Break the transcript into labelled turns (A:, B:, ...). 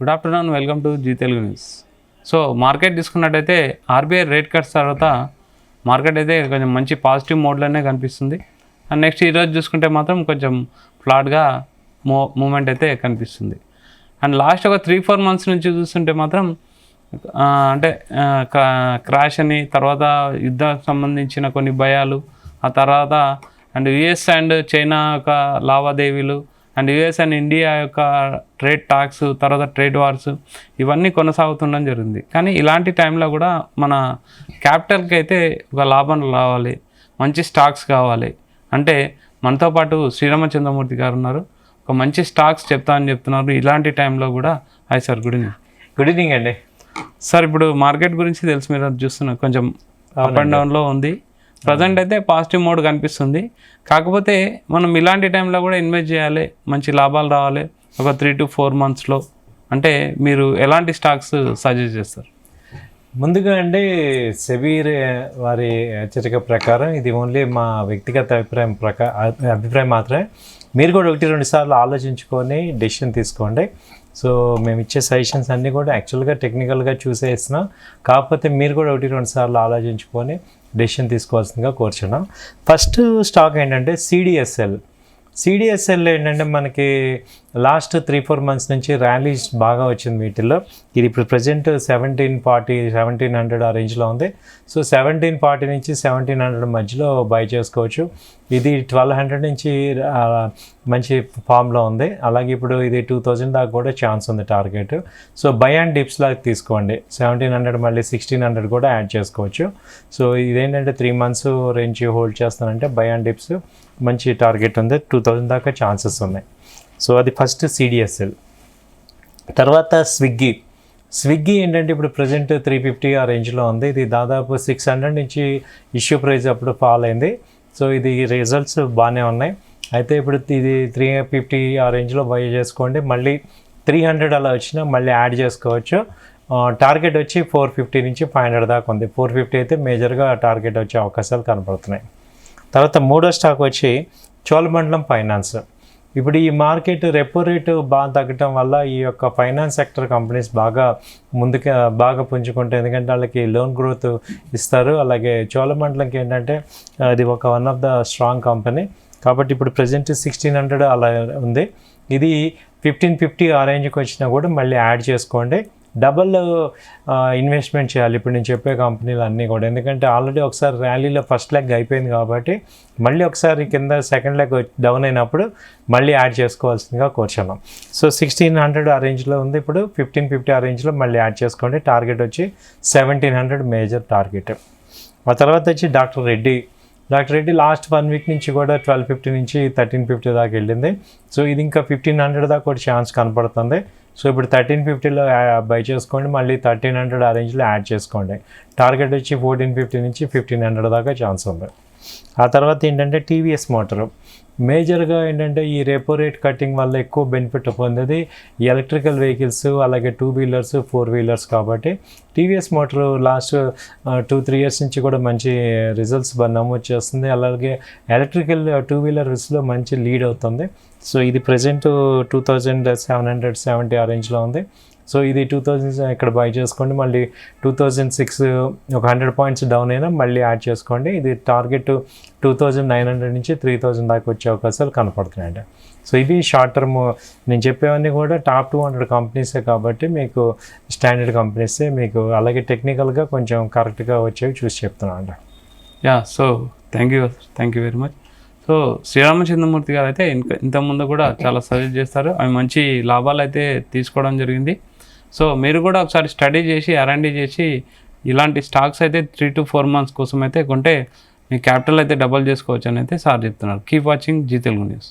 A: Good afternoon, welcome to Zee Telugu news. So market తీసుకున్నట్టయితే RBI rate cuts తర్వాత market అయితే కొంచెం మంచి పాజిటివ్ మోడ్లోనే కనిపిస్తుంది. అండ్ నెక్స్ట్ ఈరోజు చూసుకుంటే మాత్రం కొంచెం ఫ్లాట్గా మూమెంట్ అయితే కనిపిస్తుంది. అండ్ లాస్ట్ ఒక 3-4 మంత్స్ నుంచి చూస్తుంటే మాత్రం అంటే క్రాష్ అని, తర్వాత యుద్ధం సంబంధించిన కొన్ని భయాలు, ఆ తర్వాత అండ్ యుఎస్ అండ్ చైనా యొక్క లావాదేవీలు, అండ్ యుఎస్ అండ్ ఇండియా యొక్క ట్రేడ్ టాక్స్, తర్వాత ట్రేడ్ వార్స్, ఇవన్నీ కొనసాగుతుండడం జరిగింది. కానీ ఇలాంటి టైంలో కూడా మన క్యాపిటల్కి అయితే ఒక లాభం రావాలి, మంచి స్టాక్స్ కావాలి అంటే మనతో పాటు శ్రీరామచంద్రమూర్తి గారు ఉన్నారు. ఒక మంచి స్టాక్స్ చెప్తున్నారు ఇలాంటి టైంలో కూడా. Hi sir, good evening.
B: Good evening అండి.
A: సార్, ఇప్పుడు మార్కెట్ గురించి తెలుసు, మీరు చూస్తున్నారు కొంచెం అప్ అండ్ డౌన్లో ఉంది. ప్రజెంట్ అయితే పాజిటివ్ మోడ్ కనిపిస్తుంది. కాకపోతే మనం ఇలాంటి టైంలో కూడా ఇన్వెస్ట్ చేయాలి, మంచి లాభాలు రావాలి ఒక 3 to 4 monthsలో అంటే మీరు ఎలాంటి స్టాక్స్ సజెస్ట్ చేస్తారు?
B: ముందుగా అండి, సెబీ వారి హెచ్చరిక ప్రకారం ఇది ఓన్లీ మా వ్యక్తిగత అభిప్రాయం మాత్రమే. మీరు కూడా 1-2 సార్లు ఆలోచించుకొని డెసిషన్ తీసుకోండి. సో మేము ఇచ్చే సజెషన్స్ అన్నీ కూడా యాక్చువల్గా టెక్నికల్గా చూసేస్తున్నాం. కాకపోతే మీరు కూడా 1-2 సార్లు ఆలోచించుకొని డెసిషన్ తీసుకోవాల్సిందిగా కోరుచున్నాం. ఫస్ట్ స్టాక్ ఏంటంటే సిడిఎస్ఎల్ ఏంటంటే మనకి లాస్ట్ 3-4 months నుంచి ర్యాలీస్ బాగా వచ్చింది వీటిల్లో. ఇది ఇప్పుడు ప్రజెంట్ 1740-1700 ఆ రేంజ్లో ఉంది. సో 1740 నుంచి 1700 మధ్యలో బై చేసుకోవచ్చు. ఇది 1200 నుంచి మంచి ఫామ్లో ఉంది. అలాగే ఇప్పుడు ఇది 2000 దాకా కూడా ఛాన్స్ ఉంది target. So by and dips లాగా తీసుకోండి. 1700 మళ్ళీ 1600 కూడా యాడ్ చేసుకోవచ్చు. సో ఇదేంటంటే 3 months రేంజ్ హోల్డ్ చేస్తానంటే బై అండ్ డిప్స్ మంచి టార్గెట్ ఉంది. 2000 దాకా ఛాన్సెస్ ఉన్నాయి. సో అది ఫస్ట్ సిడిఎస్ఎల్. తర్వాత స్విగ్గీ ఏంటంటే ఇప్పుడు ప్రజెంట్ 350 ఆ రేంజ్లో ఉంది. ఇది దాదాపు 600 నుంచి ఇష్యూ ప్రైస్ అప్పుడు ఫాల్ అయింది. సో ఇది రిజల్ట్స్ బాగానే ఉన్నాయి. అయితే ఇప్పుడు ఇది 350 ఆ రేంజ్లో బై చేసుకోండి. మళ్ళీ 300 అలా వచ్చినా మళ్ళీ యాడ్ చేసుకోవచ్చు. టార్గెట్ వచ్చి 450 నుంచి 500 దాకా ఉంది. 450 అయితే మేజర్గా టార్గెట్ వచ్చే అవకాశాలు కనపడుతున్నాయి. తర్వాత మూడో స్టాక్ వచ్చి చోళమండలం ఫైనాన్స్. ఇప్పుడు ఈ మార్కెట్ రెపో రేటు బాగా తగ్గటం వల్ల ఈ యొక్క ఫైనాన్స్ సెక్టర్ కంపెనీస్ బాగా పుంజుకుంటాయి. ఎందుకంటే వాళ్ళకి లోన్ గ్రోత్ ఇస్తారు. అలాగే చోళమండలంకి ఏంటంటే అది one of the strong company. కాబట్టి ఇప్పుడు ప్రజెంట్ 1600 అలా ఉంది. ఇది 1550 ఆ రేంజ్కి వచ్చినా కూడా మళ్ళీ యాడ్ చేసుకోండి. డబల్ ఇన్వెస్ట్మెంట్ చేయాలి ఇప్పుడు నేను చెప్పే కంపెనీలు అన్నీ కూడా. ఎందుకంటే ఆల్రెడీ ఒకసారి ర్యాలీలో ఫస్ట్ లెగ్ అయిపోయింది కాబట్టి మళ్ళీ ఒకసారి కింద సెకండ్ లెగ్ డౌన్ అయినప్పుడు మళ్ళీ యాడ్ చేసుకోవాల్సిందిగా కోరుచున్నాం. సో 1600 ఆ రేంజ్లో ఉంది. ఇప్పుడు 1550 ఆ రేంజ్లో మళ్ళీ యాడ్ చేసుకోండి. టార్గెట్ వచ్చి 1700 మేజర్ టార్గెట్. ఆ తర్వాత వచ్చి డాక్టర్ రెడ్డి లాస్ట్ 1 week నుంచి కూడా 1250 నుంచి 1350 దాకా వెళ్ళింది. సో ఇది ఇంకా 1500 దాకా కూడా ఛాన్స్ కనపడుతుంది. సో ఇప్పుడు 1350లో బై చేసుకోండి. మళ్ళీ 1300 ఆ రేంజ్లో యాడ్ చేసుకోండి. టార్గెట్ వచ్చి 1450 నుంచి 1500 దాకా ఛాన్స్ ఉంది. ఆ తర్వాత ఏంటంటే టీవీఎస్ మోటారు. మేజర్గా ఏంటంటే ఈ రెపో రేట్ కటింగ్ వల్ల ఎక్కువ బెనిఫిట్ పొందేది ఎలక్ట్రికల్ వెహికల్స్, అలాగే 2-wheelers 4-wheelers. కాబట్టి టీవీఎస్ మోటారు లాస్ట్ 2-3 years నుంచి కూడా మంచి రిజల్ట్స్ నమోదు చేస్తుంది. అలాగే ఎలక్ట్రికల్ 2-wheelersలో మంచి లీడ్ అవుతుంది. సో ఇది ప్రజెంట్ 2770 ఆ రేంజ్లో ఉంది. సో ఇది 2000 ఇక్కడ బై చేసుకోండి. మళ్ళీ 2006 ఒక 100 points డౌన్ అయినా మళ్ళీ యాడ్ చేసుకోండి. ఇది టార్గెట్ 2900 నుంచి 3000 దాకా వచ్చే అవకాశాలు కనపడుతున్నాయండి. సో ఇవి షార్ట్ టర్మ్ నేను చెప్పేవన్నీ కూడా టాప్ 200 కంపెనీసే కాబట్టి మీకు స్టాండర్డ్ కంపెనీసే, మీకు అలాగే టెక్నికల్గా కొంచెం కరెక్ట్గా వచ్చేవి చూసి చెప్తున్నాను అండి.
A: So thank you very much. So Sriramachandramurthy గారు అయితే ఇంతకుముందు కూడా చాలా సజెస్ట్ చేస్తారు. అవి మంచి లాభాలు అయితే తీసుకోవడం జరిగింది. సో మీరు కూడా ఒకసారి స్టడీ చేసి R&D చేసి ఇలాంటి స్టాక్స్ అయితే 3 to 4 months కోసం అయితే కొంటే మీ క్యాపిటల్ అయితే డబల్ చేసుకోవచ్చు అని అయితే సార్ చెప్తున్నారు. Keep watching Zee Telugu news.